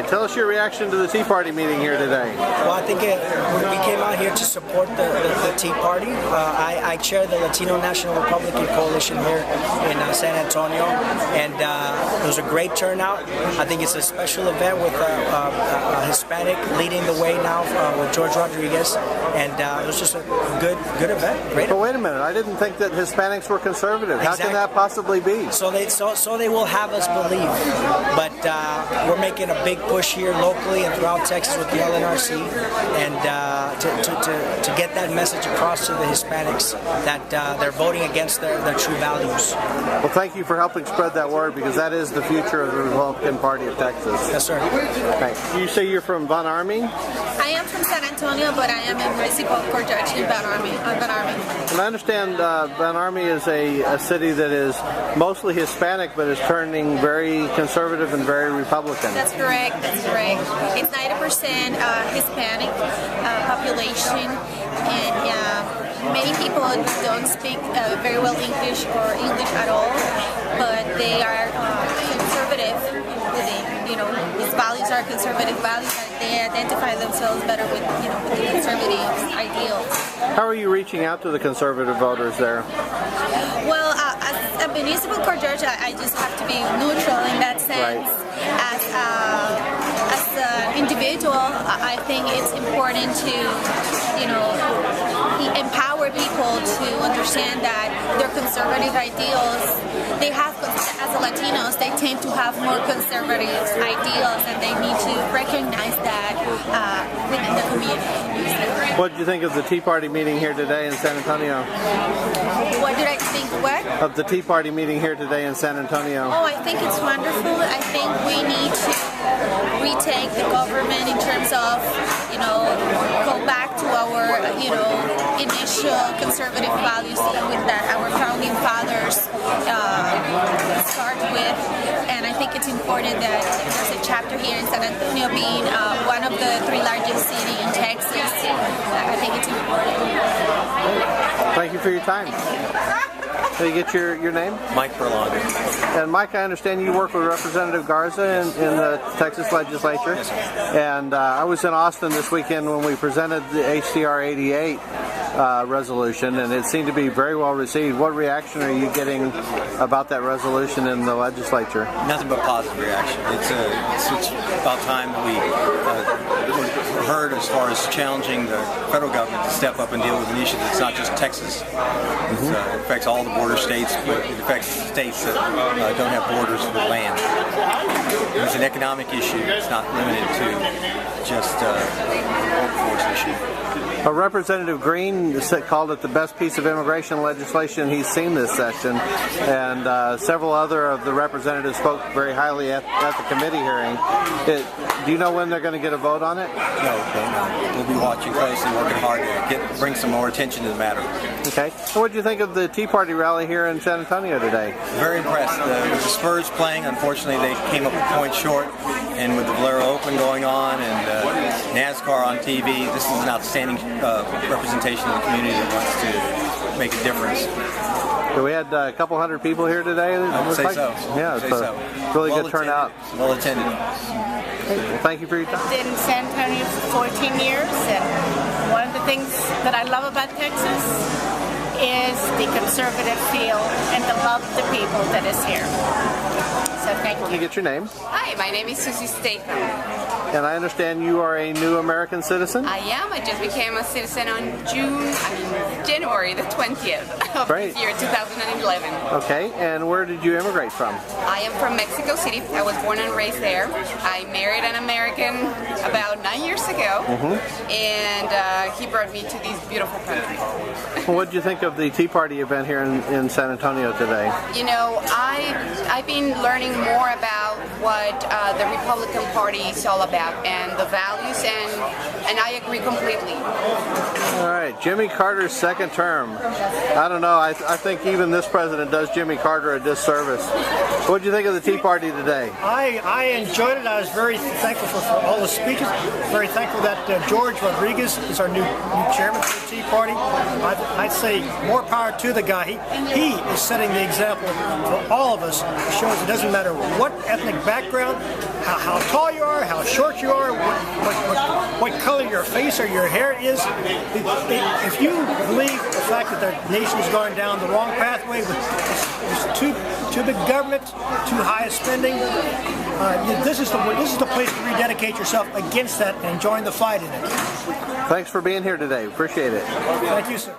right, tell us your reaction to the Tea Party meeting here today. Well, I think we came out here to support the Tea Party. I chair the Latino National Republican Coalition here in San Antonio, and it was a great turnout. I think it's a special event with a Hispanic leading the way now with George Rodriguez, and it was just a good event. Great. But wait a minute, I didn't think that Hispanics were conservative. Exactly. How can that possibly be? So they will have us believe, but we're making a big push here locally and throughout Texas with the LNRC, and to get that message across to the Hispanics that they're voting against their true values. Well, thank you for helping spread that word, because that is the future of the Republican Party of Texas. Yes, sir. Thanks. You say you're from Von Army? I am from San Antonio, but I am in Municipal Court Judge in Von Army. And I understand Von Army is a city that is mostly Hispanic, but is turning very conservative and very Republican. That's correct. That's correct. It's 90% Hispanic population, and many people don't speak very well English or English at all, but they are conservative. These values are conservative values, and they identify themselves better with the conservative ideals. How are you reaching out to the conservative voters there? Well, as a municipal court judge, I just have to be neutral in that sense. Right. As an individual, I think it's important to, empower people to understand that their conservative ideals, as Latinos, they tend to have more conservative ideals, and they need to recognize that within the community. What did you think of the Tea Party meeting here today in San Antonio? What did I think what? Of the Tea Party meeting here today in San Antonio. Oh, I think it's wonderful. I think we need to retake the government in terms of, go back to our, initial conservative values that our founding fathers start with. And I think it's important that there's a chapter here in San Antonio, being one of the 3 largest cities in Texas. I think it's important. Thank you for your time. Can you get your name? Mike Berlanga. And Mike, I understand you work with Representative Garza in the Texas legislature. Yes, sir. And I was in Austin this weekend when we presented the HCR 88 resolution, and it seemed to be very well received. What reaction are you getting about that resolution in the legislature? Nothing but positive reaction. It's about time that we heard as far as challenging the federal government to step up and deal with an issue that's not just Texas. It affects all the border states, but it affects states that don't have borders for land. It's an economic issue. It's not limited to just a workforce issue. Representative Green called it the best piece of immigration legislation he's seen this session, and several other of the representatives spoke very highly at the committee hearing. Do you know when they're going to get a vote on it? No. We'll be watching closely, working hard to bring some more attention to the matter. Okay. So what do you think of the Tea Party rally here in San Antonio today? Very impressed. With the Spurs playing, unfortunately they came up a point short, and with the Valero Open going on and NASCAR on TV, this is an outstanding representation of the community that wants to make a difference. So we had a couple hundred people here today. I would say so. Yeah, it's a really good turnout. Well attended. Well, thank you for your time. I've been in San Antonio for 14 years, and one of the things that I love about Texas is the conservative feel and the love of the people that is here. So thank you. Can you get your name? Hi, my name is Susie Statham. And I understand you are a new American citizen? I am. I just became a citizen on January the 20th of this year, 2011. Okay, and where did you immigrate from? I am from Mexico City. I was born and raised there. I married an American about 9 years ago, and he brought me to this beautiful country. Well, what did you think of the Tea Party event here in San Antonio today? I've been learning more about what the Republican Party is all about and the values, and I agree completely. All right, Jimmy Carter's second term. I don't know, I think even this president does Jimmy Carter a disservice. What did you think of the Tea Party today? I enjoyed it. I was very thankful for all the speeches. Very thankful that George Rodriguez is our new chairman for the Tea Party. I'd say more power to the guy. He is setting the example for all of us. It shows it doesn't matter what ethnic background, how tall you are, how how short you are, what color your face or your hair is. If you believe the fact that the nation is going down the wrong pathway with too big government, too high spending, this is the place to rededicate yourself against that and join the fight in it. Thanks for being here today. Appreciate it. Thank you, sir.